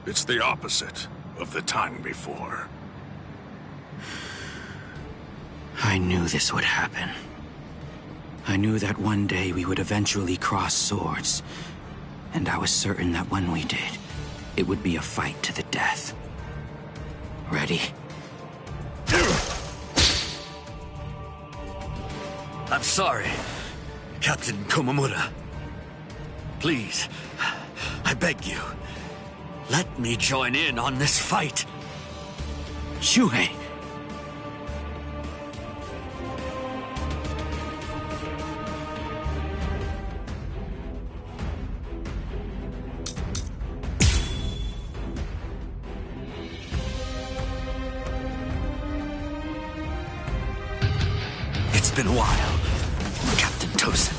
It's the opposite of the time before. I knew this would happen. I knew that one day we would eventually cross swords. And I was certain that when we did, it would be a fight to the death. Ready? I'm sorry, Captain Komamura. Please, I beg you, let me join in on this fight. Shuhei! It's been a while, Captain Tosin.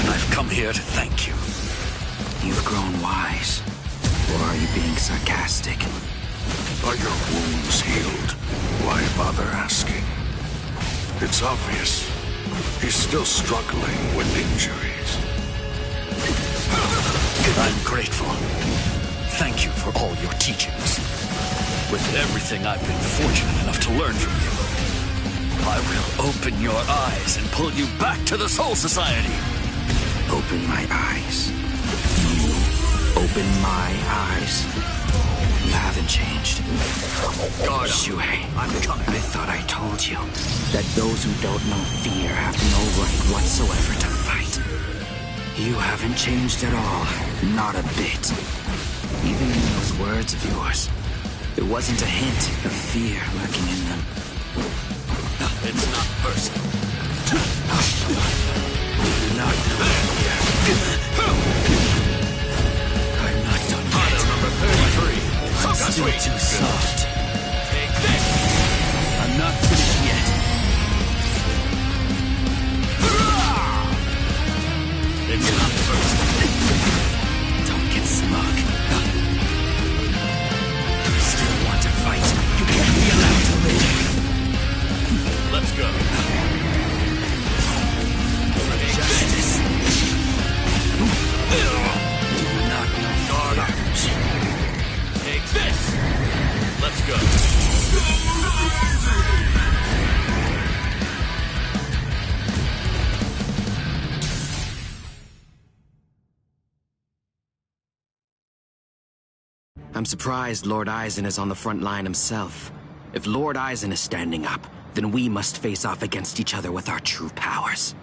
I've come here to thank you. You've grown wise. Or are you being sarcastic? Are your wounds healed? Why bother asking? It's obvious. He's still struggling with injuries. I'm grateful. Thank you for all your teachings. With everything I've been fortunate enough to learn from you, I will open your eyes and pull you back to the Soul Society. Open my eyes. You open my eyes. You haven't changed. Guard up. Shuhei, I'm coming. I thought I told you that those who don't know fear have no right whatsoever to fight. You haven't changed at all. Not a bit. Even in those words of yours, there wasn't a hint of fear lurking in them. It's not personal. Not I'm not done yet. Model number 33. I'm still too soft. Take this. I'm not finished yet. It's not personal. Don't get smug. You still want to fight. You can't be allowed to live. Let's go. Justice. Do not know Guard up. fears. Take this. Let's go. I'm surprised Lord Aizen is on the front line himself. If Lord Aizen is standing up, then we must face off against each other with our true powers.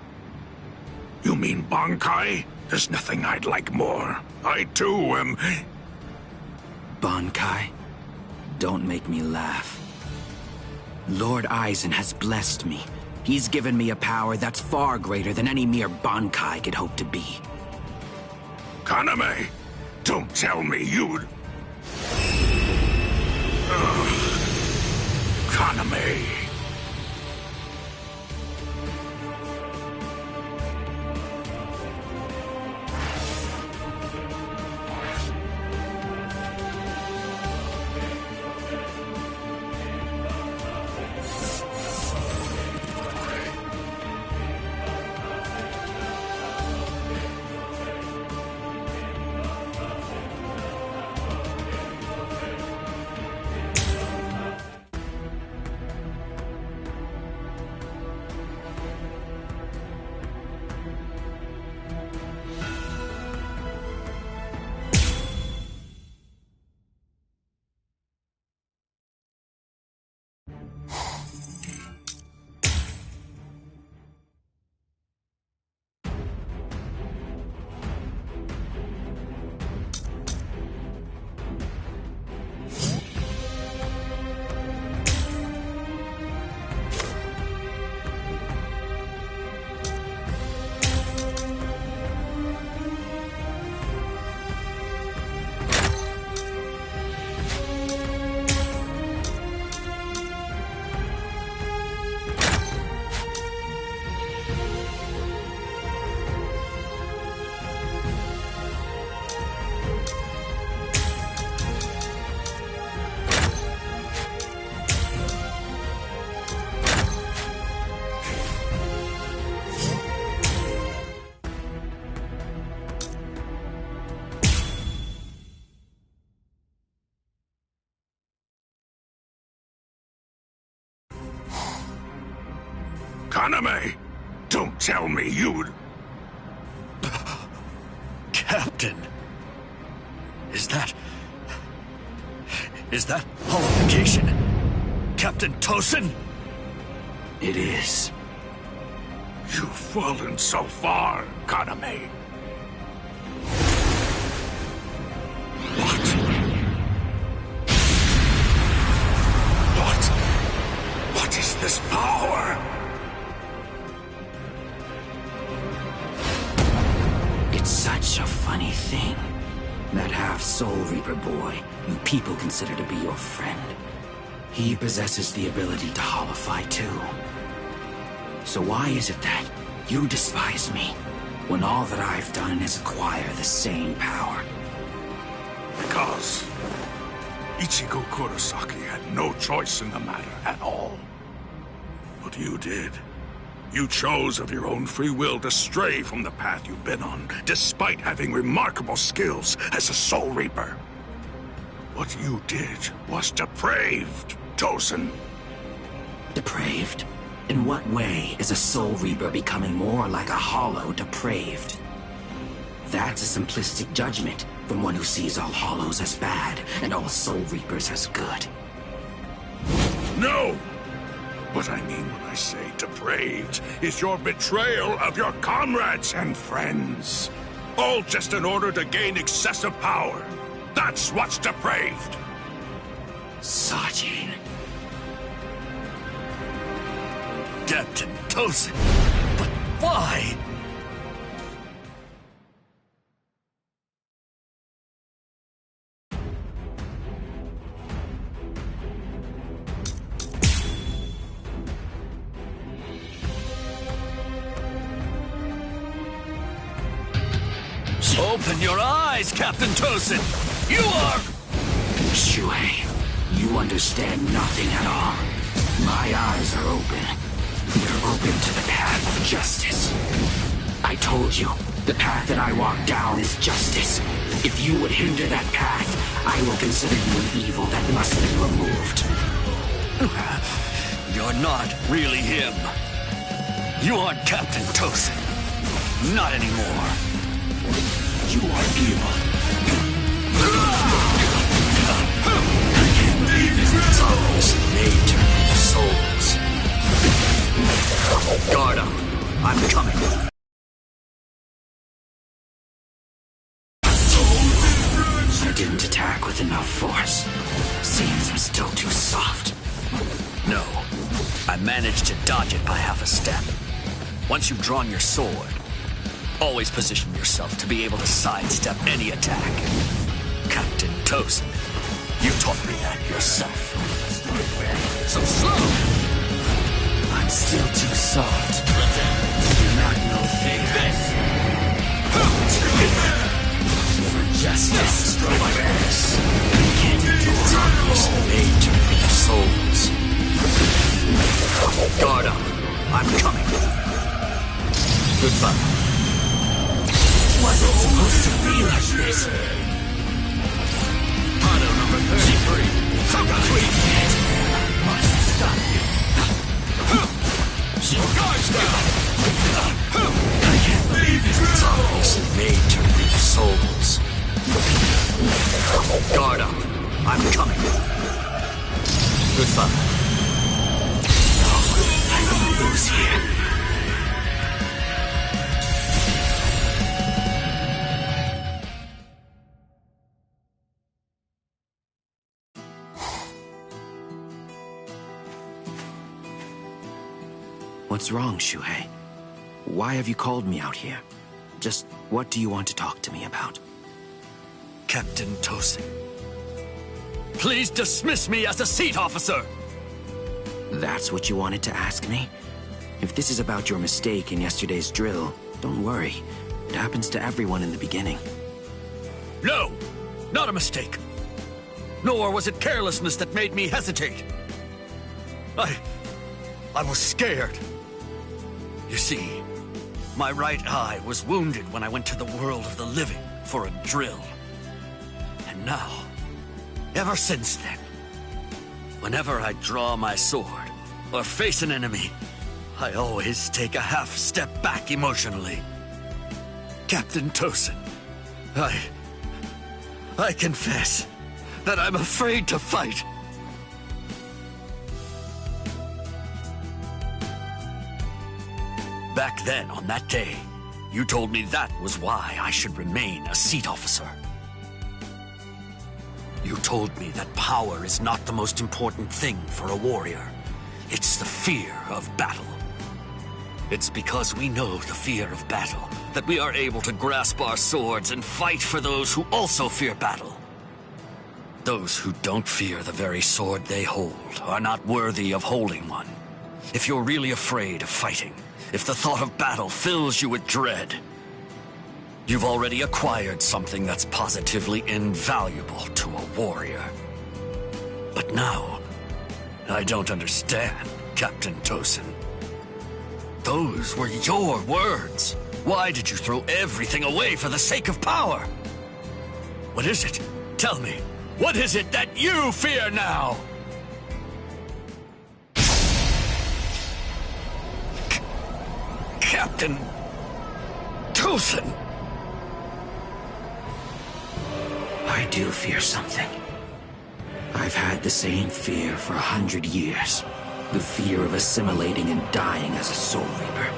You mean Bankai? There's nothing I'd like more. I too am... Bankai? Don't make me laugh. Lord Aizen has blessed me. He's given me a power that's far greater than any mere Bankai could hope to be. Kaname, don't tell me you'd... Kaname... Kaname! Don't tell me you'd... Captain! Is that holification? Captain Tosin? It is. You've fallen so far, Kaname. What? What is this power? It's such a funny thing. That half-Soul Reaper boy you people consider to be your friend. He possesses the ability to holify too. So why is it that you despise me, when all that I've done is acquire the same power? Because Ichigo Kurosaki had no choice in the matter at all. But you did. You chose of your own free will to stray from the path you've been on, despite having remarkable skills as a Soul Reaper. What you did was depraved, Tosin. Depraved? In what way is a Soul Reaper becoming more like a hollow depraved? That's a simplistic judgment from one who sees all hollows as bad and all Soul Reapers as good. No! What I mean when I say depraved is your betrayal of your comrades and friends. All just in order to gain excessive power. That's what's depraved. Sajin. Captain Tosin. But why? Open your eyes, Captain Tosin! You are... Shuhei, you understand nothing at all. My eyes are open. They're open to the path of justice. I told you, the path that I walk down is justice. If you would hinder that path, I will consider you an evil that must be removed. You're not really him. You aren't Captain Tosin. Not anymore. You are evil. Souls made to souls. Guard up. I'm coming. I didn't attack with enough force. Seems I'm still too soft. No. I managed to dodge it by half a step. Once you've drawn your sword, always position yourself to be able to sidestep any attack. Captain Tosin, you taught me that yourself. So slow! I'm still too soft. Do not know fear. For justice, progress. Can't endure Souls made to reap souls. Guard up. I'm coming. Goodbye. Wasn't supposed to be like this. Auto number 33. Must stop you. Guards down! I can't believe it. Souls made to reap souls. Guard up. I'm coming. Goodbye. I don't lose here. What's wrong, Shuhei? Why have you called me out here? Just what do you want to talk to me about? Captain Tosin, please dismiss me as a seat officer! That's what you wanted to ask me? If this is about your mistake in yesterday's drill, don't worry. It happens to everyone in the beginning. No! Not a mistake! Nor was it carelessness that made me hesitate. I was scared. You see, my right eye was wounded when I went to the world of the living for a drill. And now, ever since then, whenever I draw my sword or face an enemy, I always take a half step back emotionally. Captain Tosin, I confess that I'm afraid to fight. Back then, on that day, you told me that was why I should remain a seat officer. You told me that power is not the most important thing for a warrior. It's the fear of battle. It's because we know the fear of battle that we are able to grasp our swords and fight for those who also fear battle. Those who don't fear the very sword they hold are not worthy of holding one. If you're really afraid of fighting, if the thought of battle fills you with dread, you've already acquired something that's positively invaluable to a warrior. But now, I don't understand, Captain Tosin. Those were your words. Why did you throw everything away for the sake of power? What is it? Tell me. What is it that you fear now? Captain Tosin. I do fear something. I've had the same fear for 100 years. The fear of assimilating and dying as a Soul Reaper.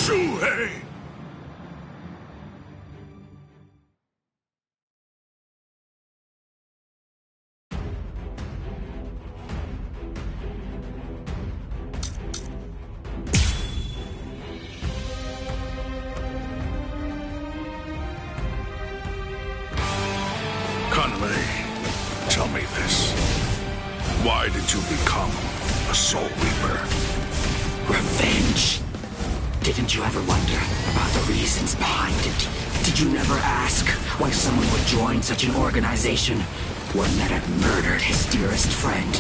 Shuhei! Conway, tell me this. Why did you become a Soul Reaper? Revenge. Didn't you ever wonder about the reasons behind it? Did you never ask why someone would join such an organization? One that had murdered his dearest friend.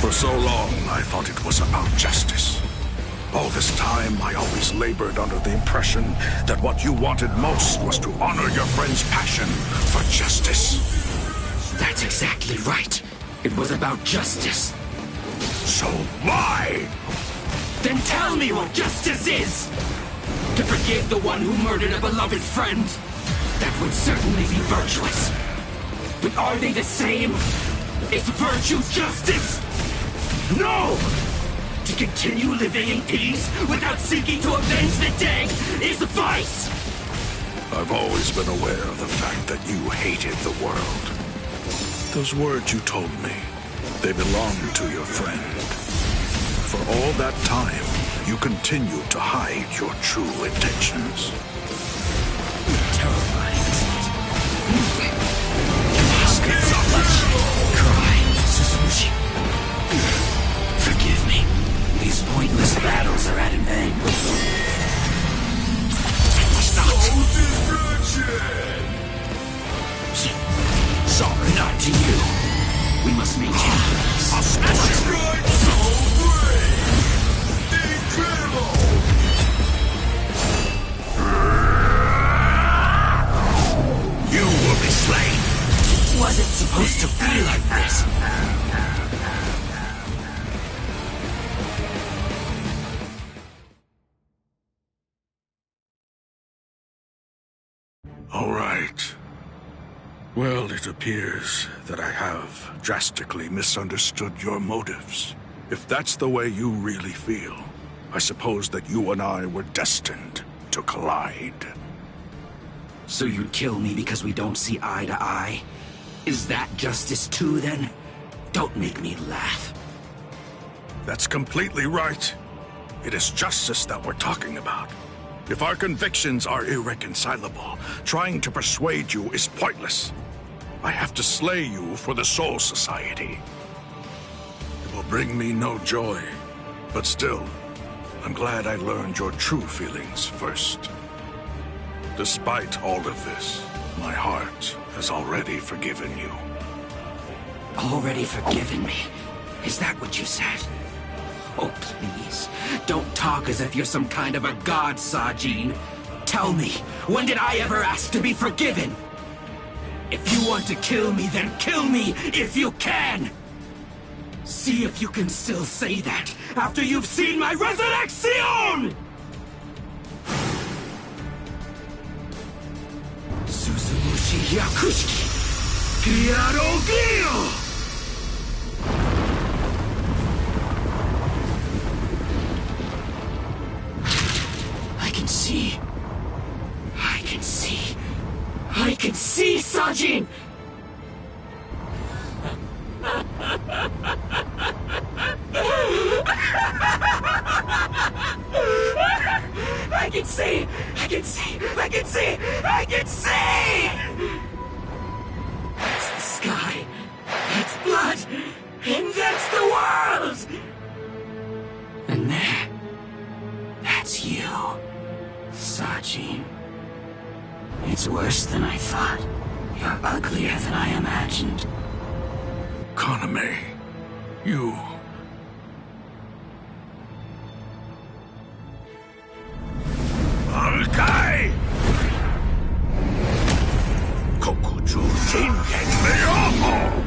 For so long, I thought it was about justice. All this time, I always labored under the impression that what you wanted most was to honor your friend's passion for justice. That's exactly right. It was about justice. So why? Then tell me what justice is! To forgive the one who murdered a beloved friend? That would certainly be virtuous. But are they the same? Is virtue justice? No! To continue living in peace without seeking to avenge the dead is vice! I've always been aware of the fact that you hated the world. Those words you told me, they belonged to your friend. For all that time, you continued to hide your true intentions. Terrifying, isn't it? Baskets of bloodshed. Cry, Suzuki. Forgive me. These pointless battles are at an end. I must not. Sorry, not to you. We must maintain peace. I'll smash you! You will be slain. Was it supposed to be like this? Well, it appears that I have drastically misunderstood your motives. If that's the way you really feel, I suppose that you and I were destined to collide. So you'd kill me because we don't see eye to eye? Is that justice too, then? Don't make me laugh. That's completely right. It is justice that we're talking about. If our convictions are irreconcilable, trying to persuade you is pointless. I have to slay you for the Soul Society. It will bring me no joy, but still, I'm glad I learned your true feelings first. Despite all of this, my heart has already forgiven you. Already forgiven me? Is that what you said? Oh, please, don't talk as if you're some kind of a god, Sajin. Tell me, when did I ever ask to be forgiven? If you want to kill me, then kill me if you can! See if you can still say that after you've seen my resurrection! Suzumushi Yakushiki! Gyarogyo! I can see, Sajin! I can see! That's the sky, that's blood, and that's the world! And there, that's you, Sajin. It's worse than I thought. You're uglier than I imagined. Kaname, you... Alkai! Kokuju Tingen Meoho!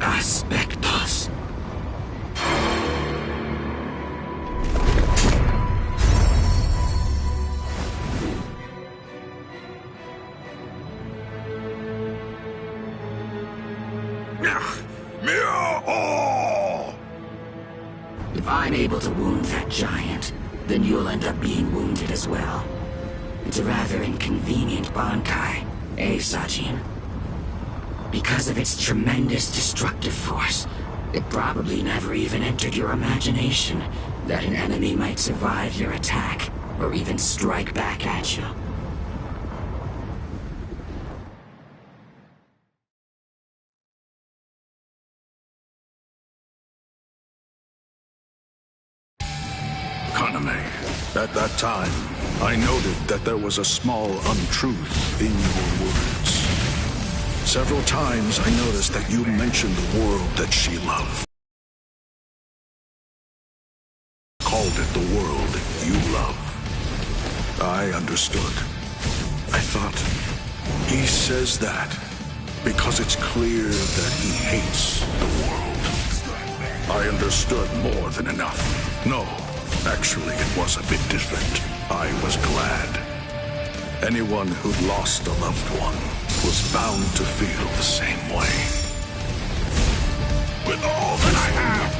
Aspectos. If I'm able to wound that giant, then you'll end up being wounded as well. It's a rather inconvenient Bankai, eh, Sajin? Because of its tremendous destructive force, it probably never even entered your imagination that an enemy might survive your attack, or even strike back at you. Kaname, at that time, I noted that there was a small untruth in your words. Several times I noticed that you mentioned the world that she loved. Called it the world you love. I understood. I thought, he says that because it's clear that he hates the world. I understood more than enough. No, actually it was a bit different. I was glad. Anyone who'd lost a loved one was bound to feel the same way. With all that I have!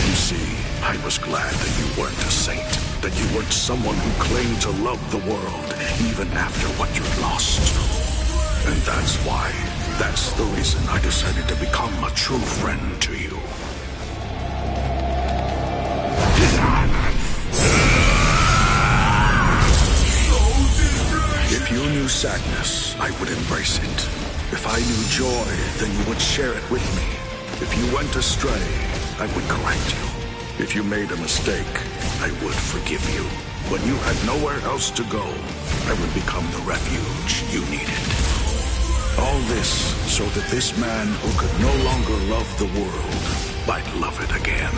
You see, I was glad that you weren't a saint, that you weren't someone who claimed to love the world, even after what you'd lost. And that's the reason I decided to become a true friend to you. If you knew sadness, I would embrace it. If I knew joy, then you would share it with me. If you went astray, I would correct you. If you made a mistake, I would forgive you. When you had nowhere else to go, I would become the refuge you needed. All this so that this man who could no longer love the world might love it again.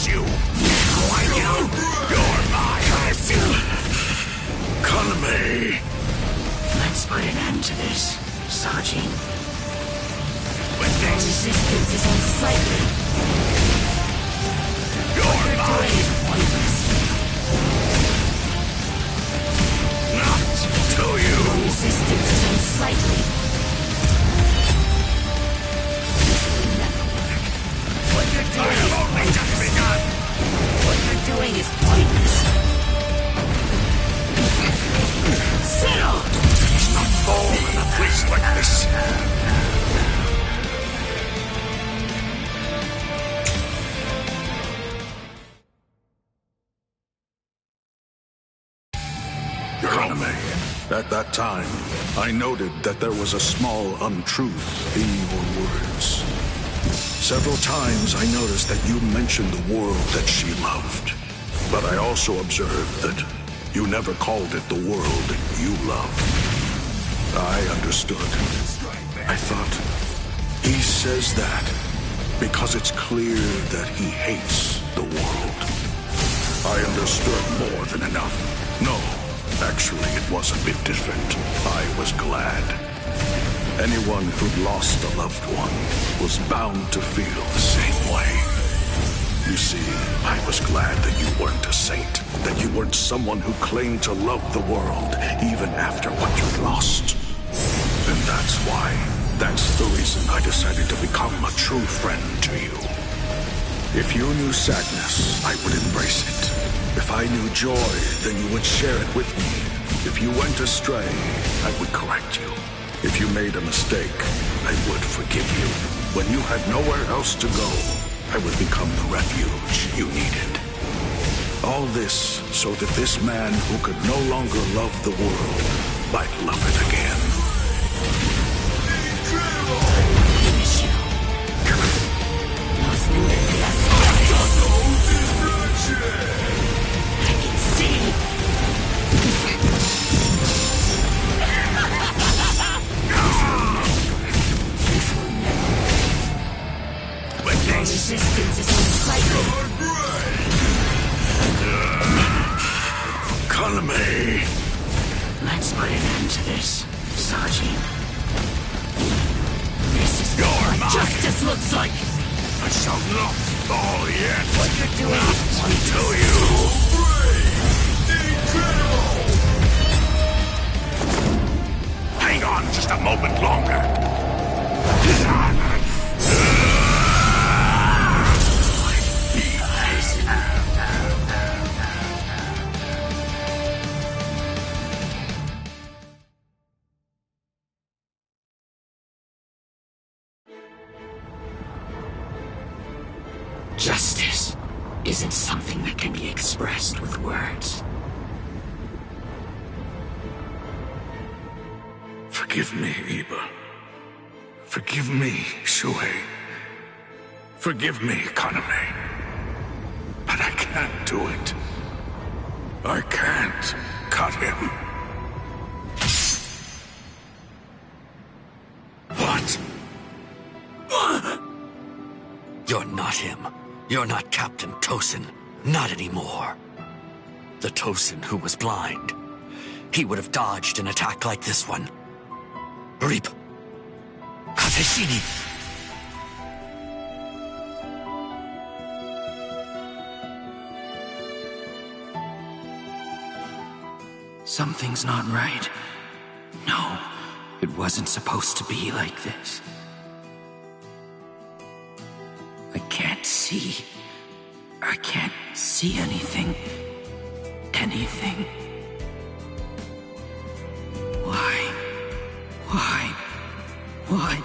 curse you! Why you? You're my curse you! Kaname! Let's put an end to this, Sajin. With this, Resistance is unsightly. you're mine! Is pointless. Not to you! Resistance is unsightly. What you're I doing have is only just begun! What you're doing is pointless. Settle! Not fall in a place like this! Kaname, at that time, I noted that there was a small untruth in your words. Several times I noticed that you mentioned the world that she loved. But I also observed that you never called it the world you loved. I understood. I thought, he says that because it's clear that he hates the world. I understood more than enough. No, actually it was a bit different. I was glad. Anyone who'd lost a loved one was bound to feel the same way. You see, I was glad that you weren't a saint, that you weren't someone who claimed to love the world even after what you'd lost. And that's the reason I decided to become a true friend to you. If you knew sadness, I would embrace it. If I knew joy, then you would share it with me. If you went astray, I would correct you. If you made a mistake, I would forgive you. When you had nowhere else to go, I would become the refuge you needed. All this so that this man who could no longer love the world might love it again. Finish you. Los Nuencias. I can see. With this, Resistance is unsightly. Kaname! Let's put an end to this, Sajin. This is You're what mine. justice looks like. I shall not fall yet. What you're doing is pointless. To you. Hang on just a moment longer. Justice isn't something that can be expressed with words. Forgive me, Iba. Forgive me, Shuhei. Forgive me, Kaname. But I can't do it. I can't cut him. What? You're not him. You're not Captain Tosin. Not anymore. The Tosin who was blind. He would have dodged an attack like this one. Reap. Kateshini. Something's not right. No, it wasn't supposed to be like this. I can't see. I can't see anything. Anything. Why? Why? Why?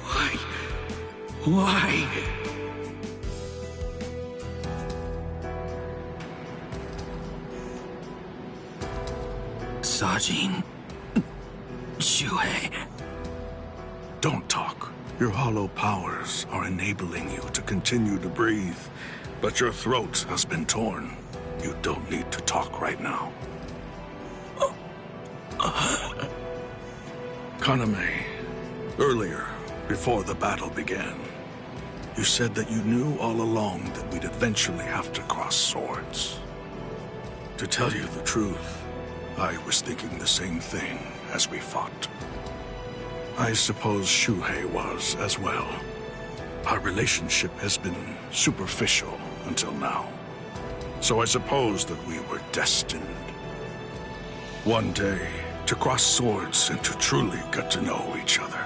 Why? Why? Sajin. Shuhei. Don't talk. Your hollow powers are enabling you to continue to breathe, but your throat has been torn. You don't need to talk right now. Kaname, earlier, before the battle began, You said that you knew all along that we'd eventually have to cross swords. To tell you the truth, I was thinking the same thing as we fought. I suppose Shuhei was as well. Our relationship has been superficial until now. So I suppose that we were destined. One day, to cross swords and to truly get to know each other.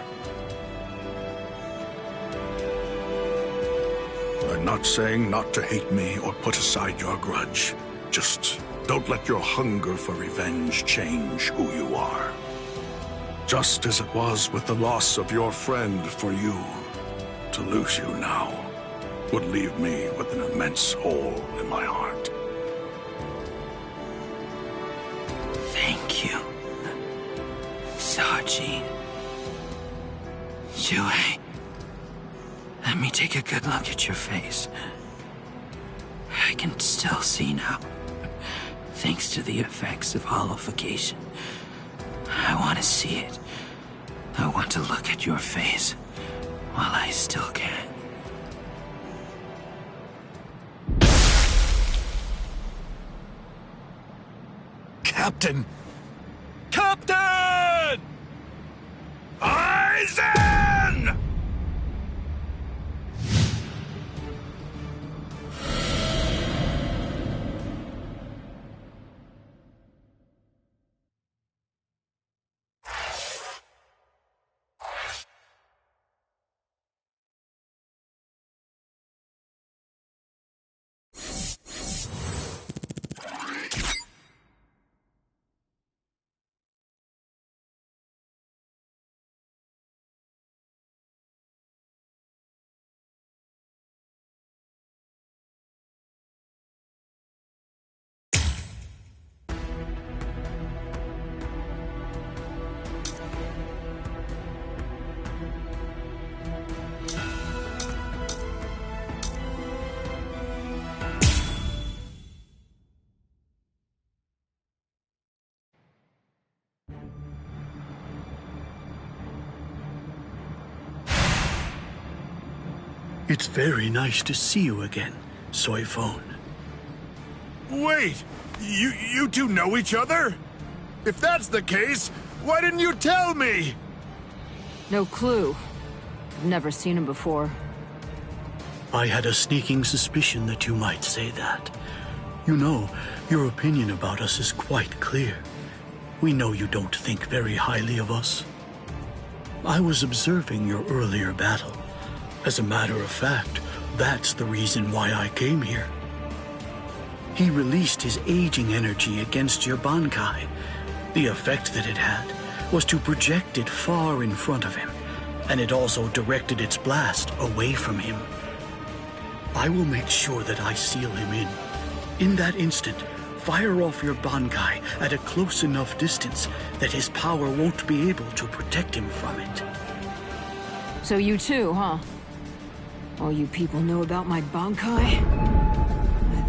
I'm not saying not to hate me or put aside your grudge. Just don't let your hunger for revenge change who you are. Just as it was with the loss of your friend for you, to lose you now would leave me with an immense hole in my heart. Thank you, Sajin. Shuhei, let me take a good look at your face. I can still see now, thanks to the effects of hollowification. I want to see it. I want to look at your face while I still can. Captain! Captain! Aizen! It's very nice to see you again, Soifone. Wait! You two know each other? If that's the case, why didn't you tell me? No clue. I've never seen him before. I had a sneaking suspicion that you might say that. You know, your opinion about us is quite clear. We know you don't think very highly of us. I was observing your earlier battle. As a matter of fact, that's the reason why I came here. He released his aging energy against your Bankai. The effect that it had was to project it far in front of him, and it also directed its blast away from him. I will make sure that I seal him in. In that instant, fire off your Bankai at a close enough distance that his power won't be able to protect him from it. So you too, huh? All you people know about my Bankai?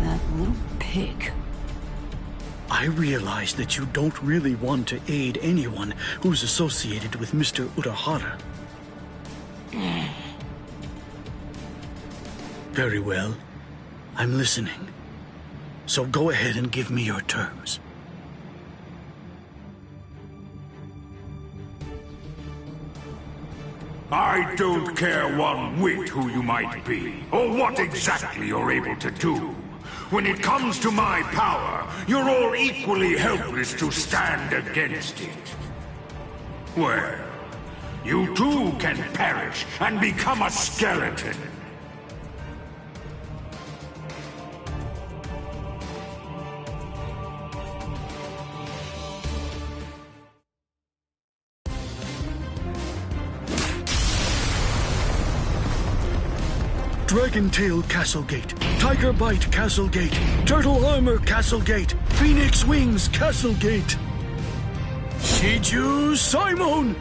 That little pig. I realize that you don't really want to aid anyone who's associated with Mr. Urahara. Very well. I'm listening. So go ahead and give me your terms. I don't care one whit who you might be, or what exactly you're able to do. When it comes to my power, you're all equally helpless to stand against it. Well, you too can perish and become a skeleton. Dragon Tail Castlegate, Tiger Bite Castlegate, Turtle Armor Castlegate, Phoenix Wings Castlegate. Shiju Simon!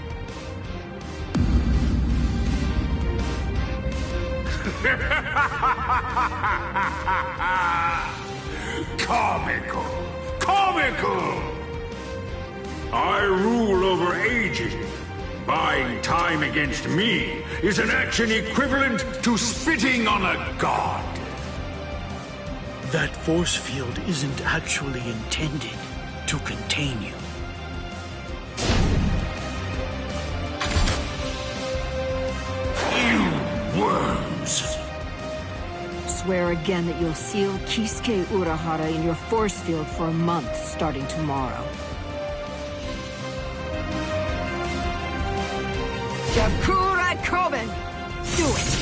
Comical! Comical! I rule over aging, Buying time against me is an action equivalent to spitting on a god. That force field isn't actually intended to contain you. You worms! Swear again that you'll seal Kisuke Urahara in your force field for a month starting tomorrow. Jakura Koben! Do it!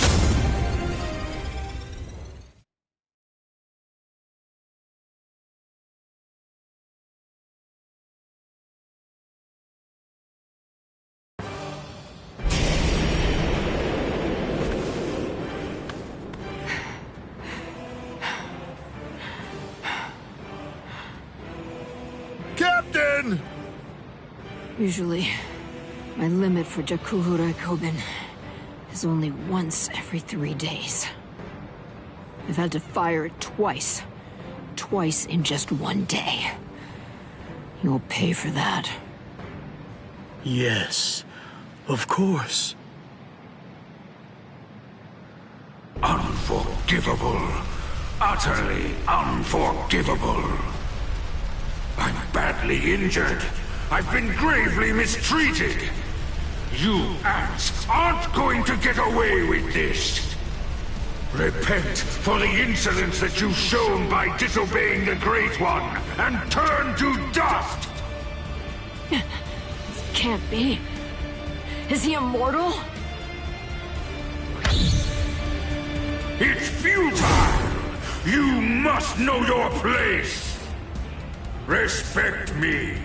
Captain! Usually, my limit for Jakura Koben is only once every 3 days. I've had to fire it twice. Twice in just 1 day. You'll pay for that. Yes, of course. Unforgivable. Utterly unforgivable. I'm badly injured. I've been gravely mistreated. You ants aren't going to get away with this. Repent for the insolence that you've shown by disobeying the Great One, and turn to dust! This can't be. Is he immortal? It's futile! You must know your place! Respect me.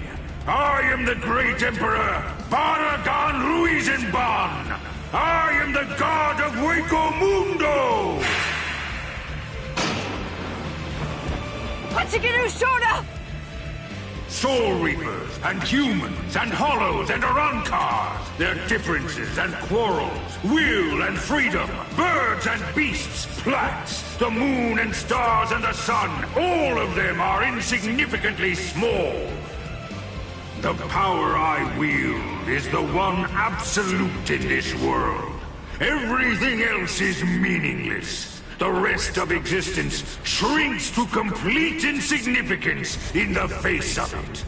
I am the great Emperor Baragan Ruizenban! I am the god of Hueco Mundo! Hachikiru Shoda! Soul Reapers, and humans, and hollows, and Arankars, their differences and quarrels, will and freedom, birds and beasts, plants, the moon and stars and the sun, all of them are insignificantly small. The power I wield is the one absolute in this world. Everything else is meaningless. The rest of existence shrinks to complete insignificance in the face of it.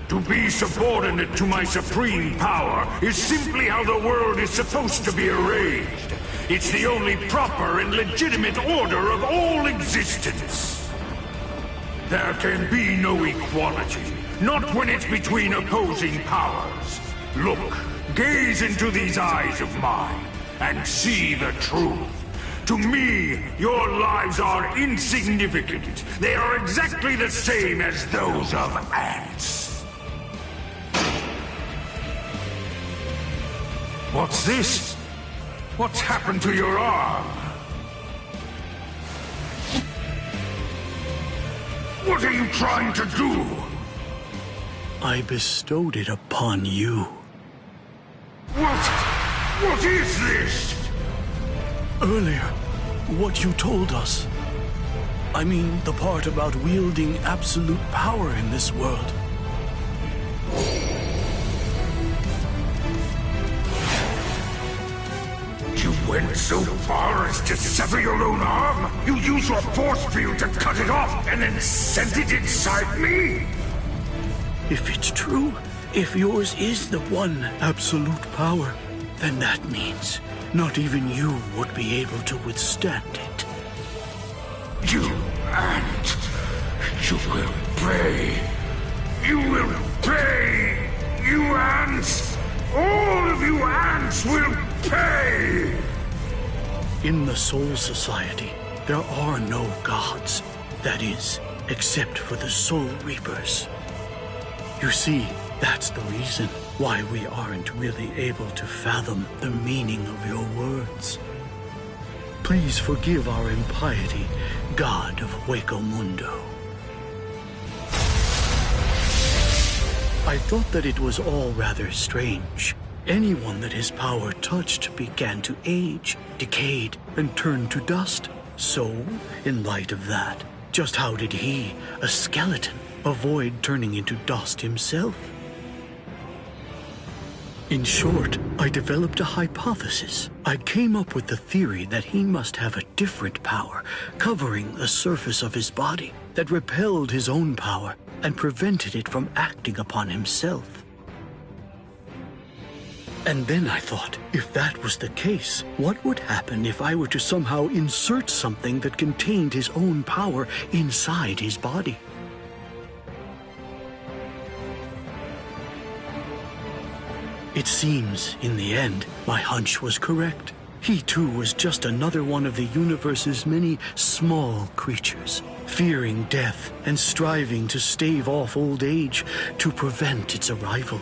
To be subordinate to my supreme power is simply how the world is supposed to be arranged. It's the only proper and legitimate order of all existence. There can be no equality, not when it's between opposing powers. Look, gaze into these eyes of mine, and see the truth. To me, your lives are insignificant. They are exactly the same as those of ants. What's this? What's happened to your arm? What are you trying to do? I bestowed it upon you. What is this? Earlier, what you told us. I mean, the part about wielding absolute power in this world. You went so far as to sever your own arm? You used your force field to cut it off and then sent it inside me? If it's true, if yours is the one absolute power, then that means not even you would be able to withstand it. You ant! You will pay! You will pay! You ants! All of you ants will pay! In the Soul Society, there are no gods. That is, except for the Soul Reapers. You see, that's the reason why we aren't really able to fathom the meaning of your words. Please forgive our impiety, God of Hueco Mundo. I thought that it was all rather strange. Anyone that his power touched began to age, decayed, and turned to dust. So, in light of that, just how did he, a skeleton, avoid turning into dust himself? In short, I developed a hypothesis. I came up with the theory that he must have a different power covering the surface of his body that repelled his own power and prevented it from acting upon himself. And then I thought, if that was the case, what would happen if I were to somehow insert something that contained his own power inside his body? It seems, in the end, my hunch was correct. He too was just another one of the universe's many small creatures, fearing death and striving to stave off old age to prevent its arrival.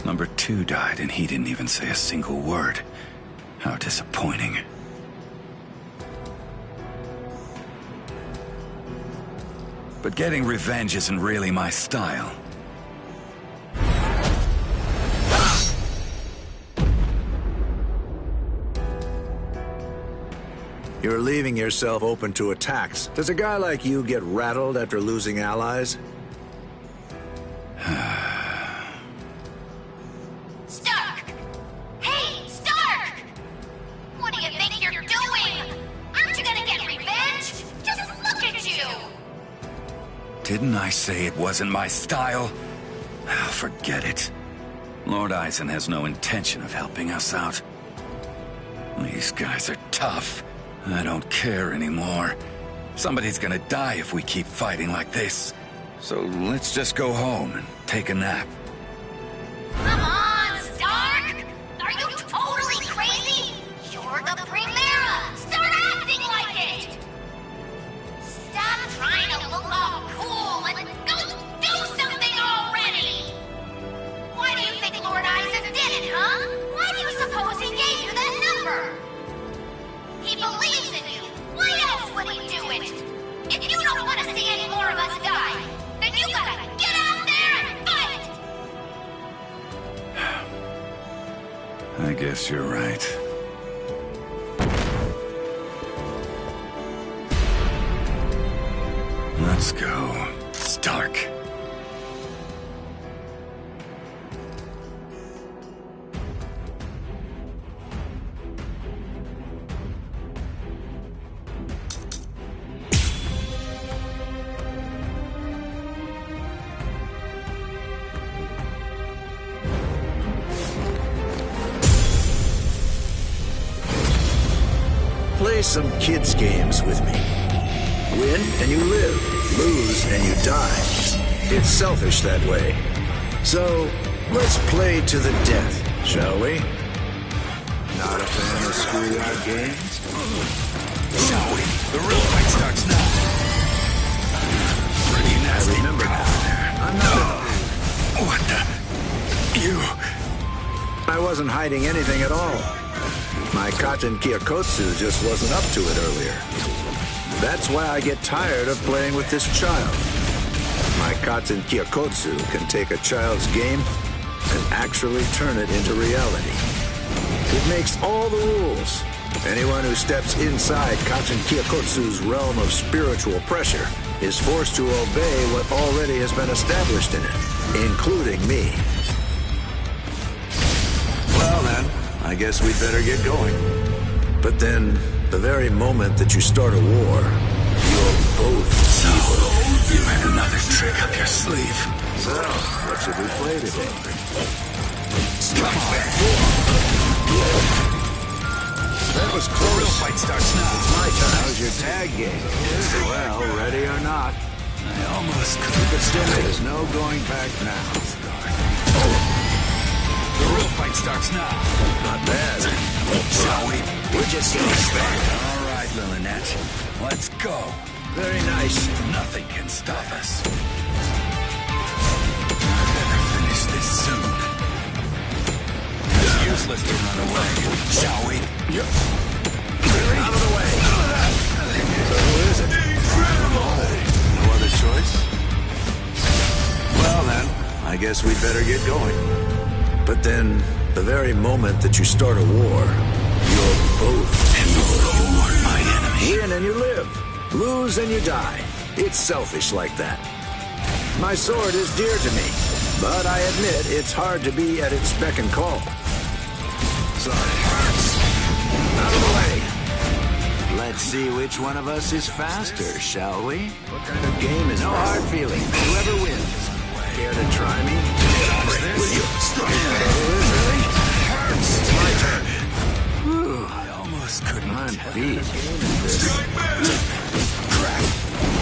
Number 2 died and he didn't even say a single word. How disappointing. But getting revenge isn't really my style. You're leaving yourself open to attacks. Does a guy like you get rattled after losing allies? Stark! Hey, Stark! What do you think you're doing? Aren't you gonna get revenge? Just look at you! Didn't I say it wasn't my style? Forget it. Lord Eisen has no intention of helping us out. These guys are tough. I don't care anymore. Somebody's gonna die if we keep fighting like this. So let's just go home and take a nap. Come on, Stark! Are you totally crazy? You're the Primera! Start acting like it! Stop trying to look all cool and go do something already! Why do you think Lord Eisen did it, huh? Why do you suppose he gave you that number? He believes in you. Why else would he do it? If you don't want to see any more of us die, then you gotta get out there and fight! I guess you're right. Let's go, Stark. Play some kids' games with me. Win and you live, lose and you die. It's selfish that way. So, let's play to the death, shall we? Not a fan of schoolyard games? Shall we? The real fight starts now. Pretty nasty. I remember now. I'm not What the? You... I wasn't hiding anything at all. My Katen Kyokotsu just wasn't up to it earlier. That's why I get tired of playing with this child. My Katen Kyokotsu can take a child's game and actually turn it into reality. It makes all the rules. Anyone who steps inside Katen Kyokotsu's realm of spiritual pressure is forced to obey what already has been established in it, including me. Well then, I guess we'd better get going. But then, the very moment that you start a war, you're both So, you had another trick up your sleeve. So, what should we play today? Come on. That was The real close. fight starts now. It's my turn. How's your tag game? Well, ready or not. I almost Keep it still. There's no going back now. The real fight starts now. Not bad. Shall we? We're just getting started. All right, Lillinette. Let's go. Very nice. Nothing can stop us. Better finish this soon. It's useless to run away. Shall we? Out of the way. So who is it? I guess we'd better get going. But then, the very moment that you start a war, you're both You're my enemy. win and you live. Lose and you die. It's selfish like that. My sword is dear to me, but I admit it's hard to be at its beck and call. Sorry. Out of the way. Let's see which one of us is faster, shall we? What kind of game is this? No hard feelings. Whoever wins. Care to try me? Will you? Really? It's my turn. I almost couldn't. I'm beat.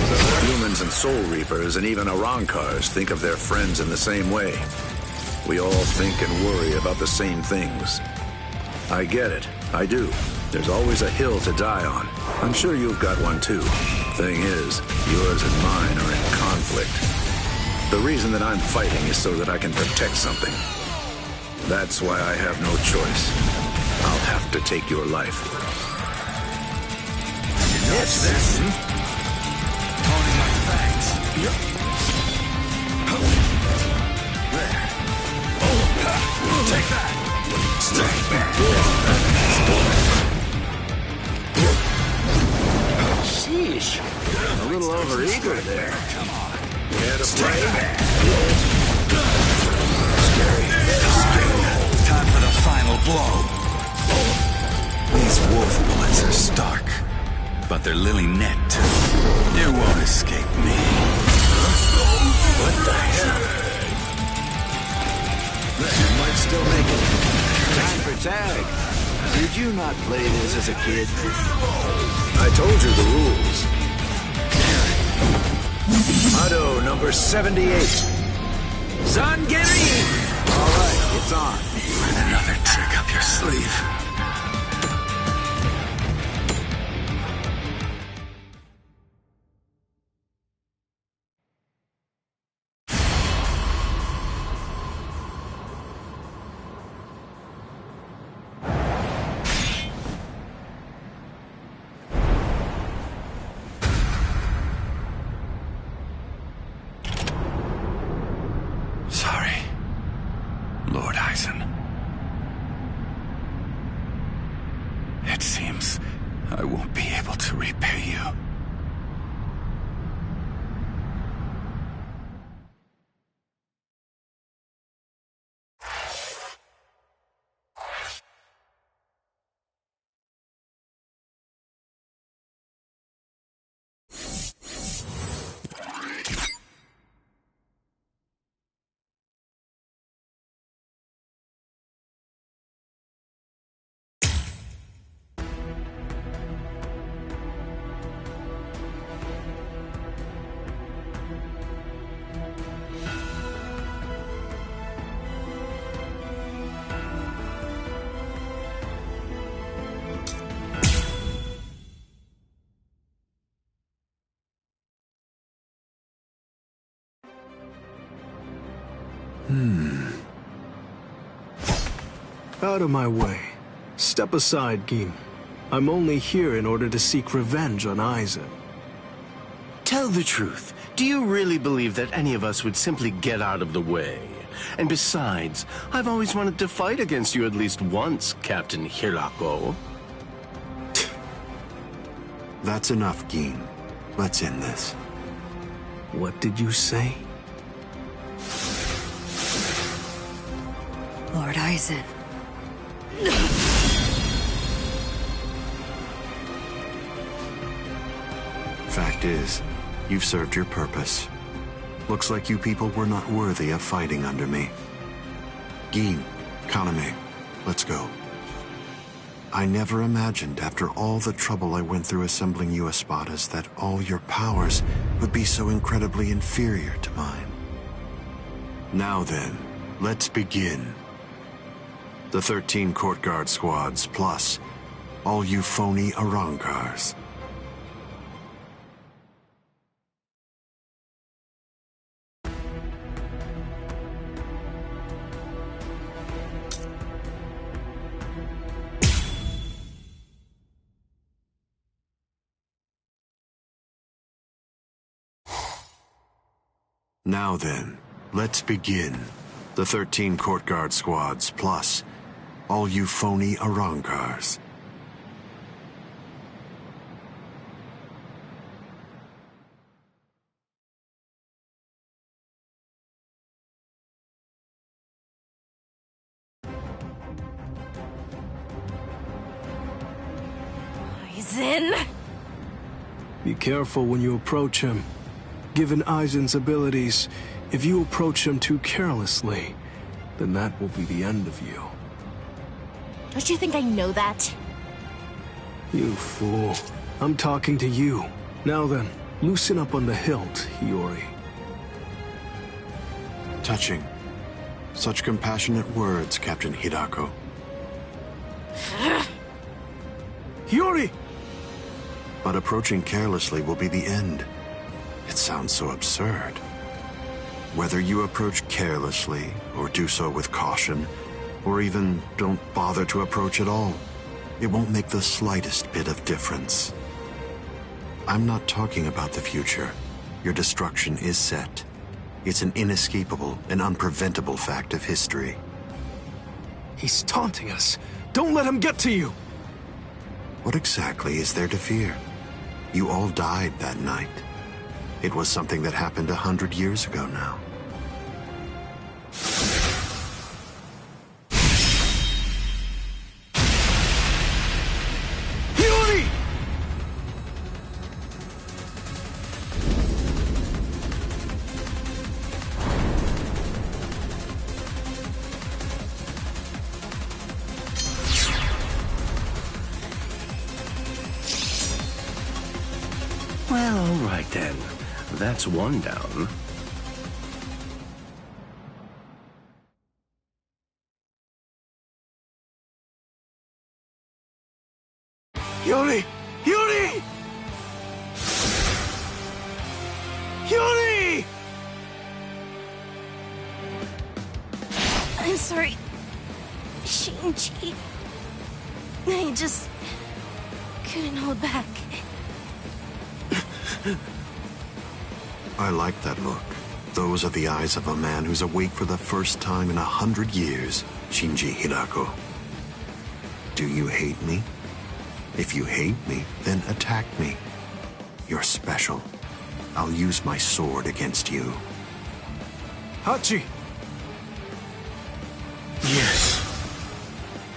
So humans and Soul Reapers and even Arrancars think of their friends in the same way. We all think and worry about the same things. I get it. I do. There's always a hill to die on. I'm sure you've got one too. Thing is, yours and mine are in conflict. The reason that I'm fighting is so that I can protect something. That's why I have no choice. I'll have to take your life. What's this? Toning my fangs. There. Take that. Stay back. Sheesh. A little overeager there. Come on. Care to play? Time for the final blow. These wolf bullets are stark, but they're lily net too. You won't escape me. What the hell? You might still make it. Time for tag. Did you not play this as a kid? I told you the rules. Auto number 78. Zangief! All right, it's on. Another trick up your sleeve. Sorry, Lord Eisen. It seems I won't be able to repay you. Out of my way. Step aside, Gin. I'm only here in order to seek revenge on Eisen. Tell the truth. Do you really believe that any of us would simply get out of the way? And besides, I've always wanted to fight against you at least once, Captain Hirako. That's enough, Gin. Let's end this. What did you say? Lord Eisen. Fact is, you've served your purpose. Looks like you people were not worthy of fighting under me. Gin, Kaname, let's go. I never imagined, after all the trouble I went through assembling you Espadas, that all your powers would be so incredibly inferior to mine. Now then, let's begin. The 13 court guard squads, plus all you phony Arrancars. Now then, Let's begin. The 13 court guard squads, plus all you phony Arrancars. Aizen! Be careful when you approach him. Given Aizen's abilities, if you approach him too carelessly, then that will be the end of you. Don't you think I know that? You fool. I'm talking to you. Now then, loosen up on the hilt, Hiyori. Touching. Such compassionate words, Captain Hidako. Hiyori! But approaching carelessly will be the end. It sounds so absurd. Whether you approach carelessly, or do so with caution, or even don't bother to approach at all, it won't make the slightest bit of difference. I'm not talking about the future. Your destruction is set. It's an inescapable and unpreventable fact of history. He's taunting us. Don't let him get to you! What exactly is there to fear? You all died that night. It was something that happened 100 years ago now. Hiyori! Well, all right then. That's one down. Hiyori! Hiyori! Hiyori! I'm sorry, Shinji. I just couldn't hold back. I like that look. Those are the eyes of a man who's awake for the first time in 100 years, Shinji Hidako. Do you hate me? If you hate me, then attack me. You're special. I'll use my sword against you. Hachi! Yes.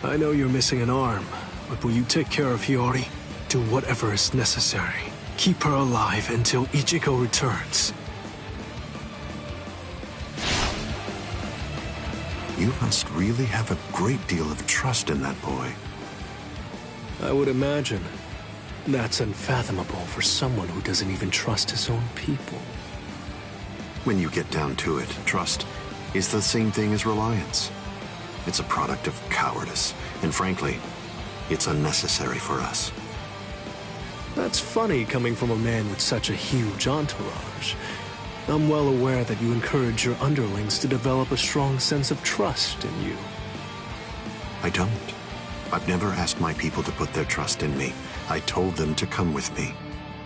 I know you're missing an arm, but will you take care of Hiyori? Do whatever is necessary. Keep her alive until Ichigo returns. You must really have a great deal of trust in that boy. I would imagine. That's unfathomable for someone who doesn't even trust his own people. When you get down to it, trust is the same thing as reliance. It's a product of cowardice, and frankly, it's unnecessary for us. That's funny coming from a man with such a huge entourage. I'm well aware that you encourage your underlings to develop a strong sense of trust in you. I don't. I've never asked my people to put their trust in me. I told them to come with me,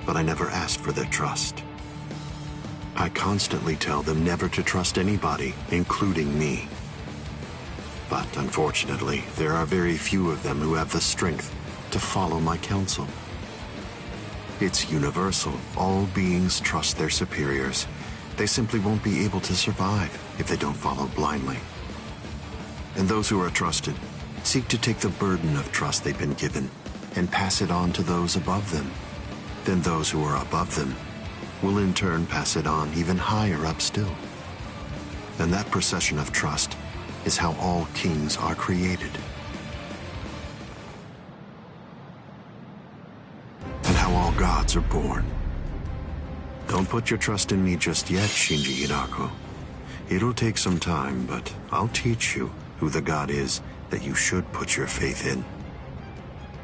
but I never asked for their trust. I constantly tell them never to trust anybody, including me. But unfortunately, there are very few of them who have the strength to follow my counsel. It's universal. All beings trust their superiors. They simply won't be able to survive if they don't follow blindly. And those who are trusted seek to take the burden of trust they've been given and pass it on to those above them. Then those who are above them will in turn pass it on even higher up still. And that procession of trust is how all kings are created. And how all gods are born. Don't put your trust in me just yet, Shinji Hidako. It'll take some time, but I'll teach you who the god is that you should put your faith in.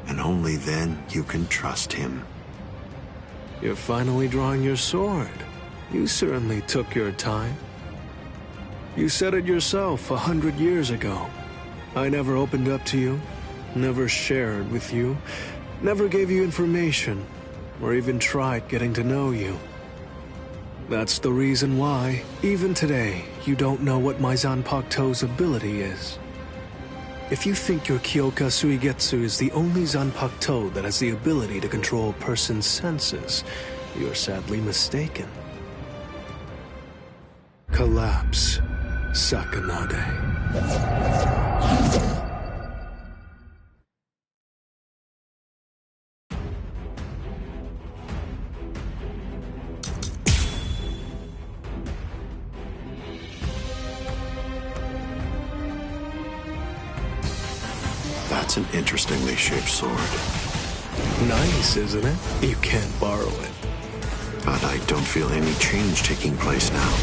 And only then you can trust him. You're finally drawing your sword. You certainly took your time. You said it yourself 100 years ago. I never opened up to you, never shared with you, never gave you information, or even tried getting to know you. That's the reason why, even today, you don't know what my Zanpakuto's ability is. If you think your Kyoka Suigetsu is the only Zanpakuto that has the ability to control a person's senses, you're sadly mistaken. Collapse, Sakanade. That's an interestingly shaped sword. Nice, isn't it? You can't borrow it. But I don't feel any change taking place now.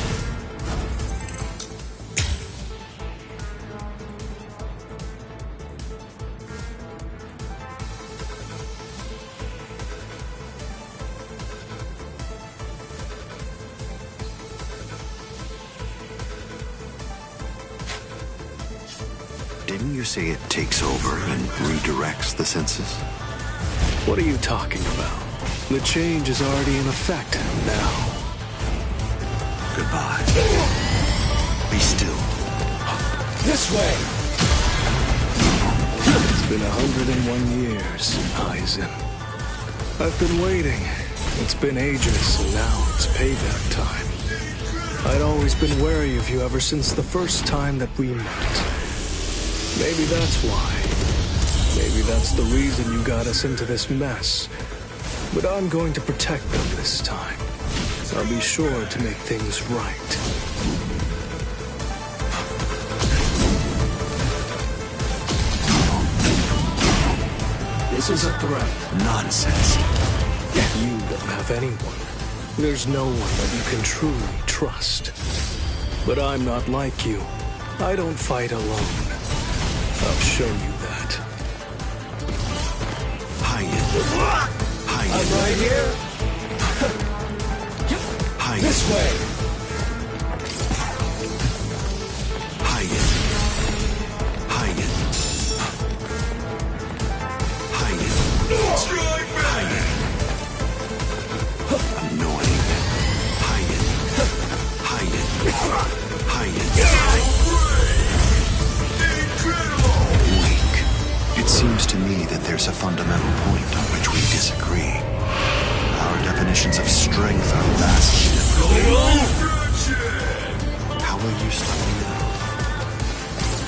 Didn't you say it takes over and redirects the senses? What are you talking about? The change is already in effect now. Goodbye. Be still. This way! It's been 101 years, Aizen. I've been waiting. It's been ages, and now it's payback time. I'd always been wary of you ever since the first time that we met. Maybe that's why. Maybe that's the reason you got us into this mess. But I'm going to protect them this time. I'll be sure to make things right. This is a threat. Nonsense. You don't have anyone. There's no one that you can truly trust. But I'm not like you. I don't fight alone. I'll show you that. Hiya. I'm right here. Hiya. This way. Hiya. Hiya. Hiya. Hiya. Annoying. Hiya. Hiya. Hiya. It seems to me that there's a fundamental point on which we disagree. Our definitions of strength are vastly different. How will you stop me now?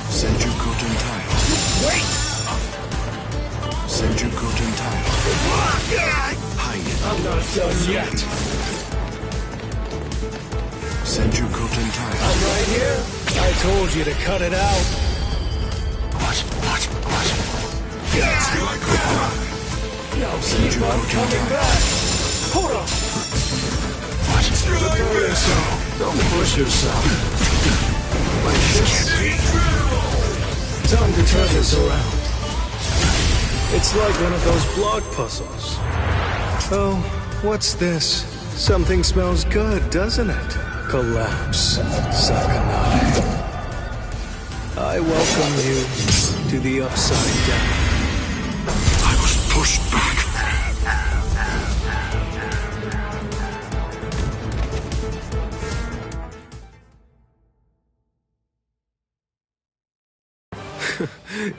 Senjuko Tentai. Wait! Senjuko Tentai. Hiya. I'm not done yet. Senjuko Tentai. I'm right here. I told you to cut it out. What? Now keep on coming back. Hold on. Prepare yourself. Don't push yourself. Like this. Time to turn this around. It's like one of those block puzzles. Oh, what's this? Something smells good, doesn't it? Collapse, Sakanade. I welcome you to the Upside Down. I was pushed back.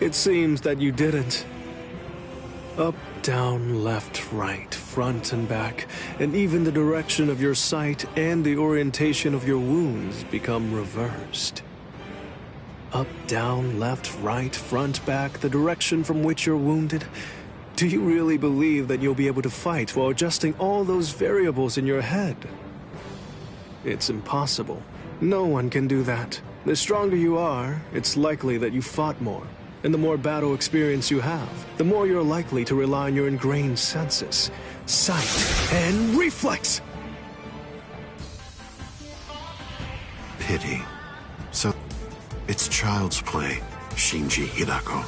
It seems that you didn't. Up, down, left, right, front and back, and even the direction of your sight and the orientation of your wounds become reversed. Up, down, left, right, front, back, the direction from which you're wounded. Do you really believe that you'll be able to fight while adjusting all those variables in your head? It's impossible. No one can do that. The stronger you are, it's likely that you fought more. And the more battle experience you have, the more you're likely to rely on your ingrained senses, sight, and reflex! Pity. So, it's child's play, Shinji Hidako.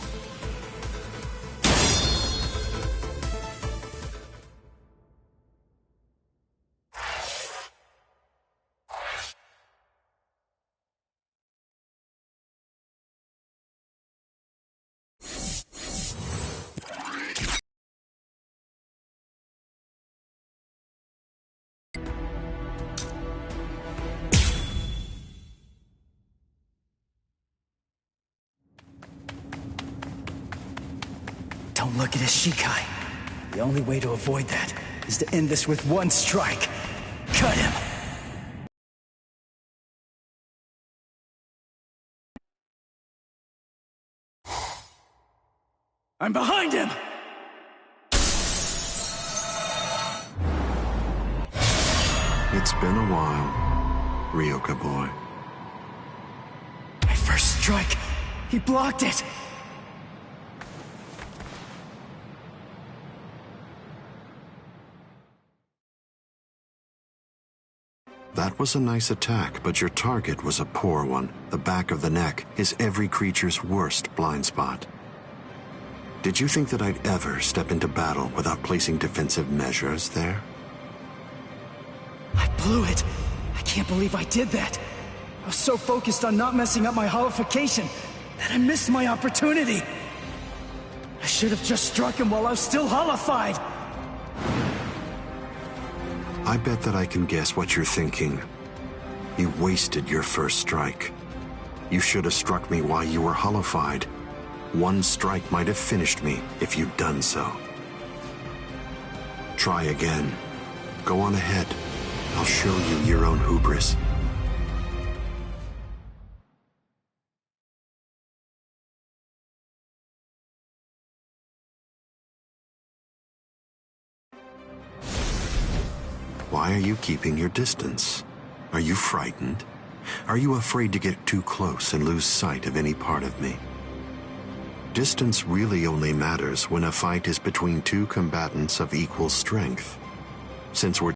Don't look at his Shikai. The only way to avoid that is to end this with one strike. Cut him! I'm behind him! It's been a while, Ryoka boy. My first strike! He blocked it! That was a nice attack, but your target was a poor one. The back of the neck is every creature's worst blind spot. Did you think that I'd ever step into battle without placing defensive measures there? I blew it. I can't believe I did that. I was so focused on not messing up my holification that I missed my opportunity. I should have just struck him while I was still holified. I bet that I can guess what you're thinking. You wasted your first strike. You should have struck me while you were holified. One strike might have finished me if you'd done so. Try again. Go on ahead. I'll show you your own hubris. Why are you keeping your distance? Are you frightened? Are you afraid to get too close and lose sight of any part of me? Distance really only matters when a fight is between two combatants of equal strength. Since we're